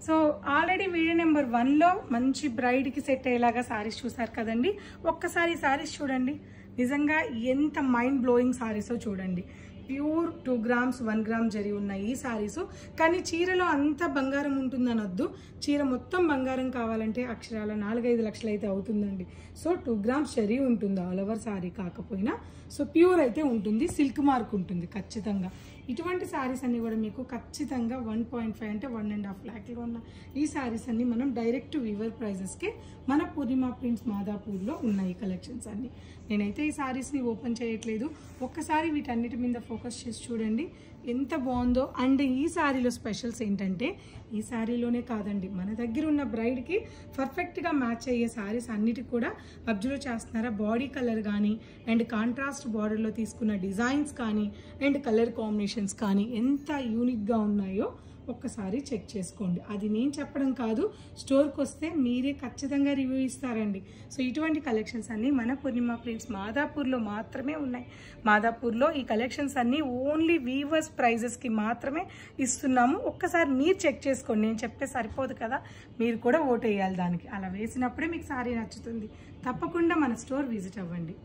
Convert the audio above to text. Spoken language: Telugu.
సో ఆల్రెడీ వీడియో నెంబర్ 1లో మంచి బ్రైడ్కి సెట్ అయ్యేలాగా సారీస్ చూసారు కదండి. ఒక్కసారి సారీస్ చూడండి, నిజంగా ఎంత మైండ్ బ్లోయింగ్ సారీసో చూడండి. ప్యూర్ 2 grams 1 gram జరి ఉన్నాయి ఈ సారీస్. కానీ చీరలో అంత బంగారం ఉంటుందనొద్దు, చీర మొత్తం బంగారం కావాలంటే అక్షరాల 4-5 లక్షలు అయితే అవుతుందండి. సో 2 grams జరి ఉంటుంది ఆల్ ఓవర్ సారీ కాకపోయినా. సో ప్యూర్ అయితే ఉంటుంది, సిల్క్ మార్క్ ఉంటుంది ఖచ్చితంగా. ఇటువంటి సారీస్ అన్ని కూడా మీకు ఖచ్చితంగా 1.5 అంటే 1.5 lakhలో ఉన్న ఈ సారీస్ అన్ని మనం డైరెక్ట్ వీవర్ ప్రైజెస్కి మన పూర్ణిమ ప్రింట్స్ మాదాపూర్లో ఉన్నాయి కలెక్షన్స్ అన్ని. నేనైతే ఈ సారీస్ని ఓపెన్ చేయట్లేదు, ఒక్కసారి వీటన్నిటి మీద ఫోకస్ చేసి చూడండి ఎంత బాగుందో. అండ్ ఈ సారీలో స్పెషల్స్ ఏంటంటే, ఈ సారీలోనే కాదండి, మన దగ్గర ఉన్న బ్రైడ్కి పర్ఫెక్ట్గా మ్యాచ్ అయ్యే సారీస్ అన్నిటికి కూడా అబ్జర్వ్ చేస్తున్నారా, బాడీ కలర్ కానీ అండ్ కాంట్రాస్ట్ బార్డర్లో తీసుకున్న డిజైన్స్ కానీ అండ్ కలర్ కాంబినేషన్స్ కానీ ఎంత యూనిక్గా ఉన్నాయో ఒక్కసారి చెక్ చేసుకోండి. అది నేను చెప్పడం కాదు, స్టోర్కి వస్తే మీరే ఖచ్చితంగా రివ్యూ ఇస్తారండి. సో ఇటువంటి కలెక్షన్స్ అన్నీ మన పూర్ణిమ ప్రింట్స్ మాదాపూర్లో మాత్రమే ఉన్నాయి. మాదాపూర్లో ఈ కలెక్షన్స్ అన్నీ ఓన్లీ వీవర్స్ ప్రైజెస్కి మాత్రమే ఇస్తున్నాము. ఒక్కసారి మీరు చెక్ చేసుకోండి, నేను చెప్తే సరిపోదు కదా, మీరు కూడా ఓటు వేయాలి దానికి. అలా వేసినప్పుడే మీకు సారీ నచ్చుతుంది. తప్పకుండా మన స్టోర్ విజిట్ అవ్వండి.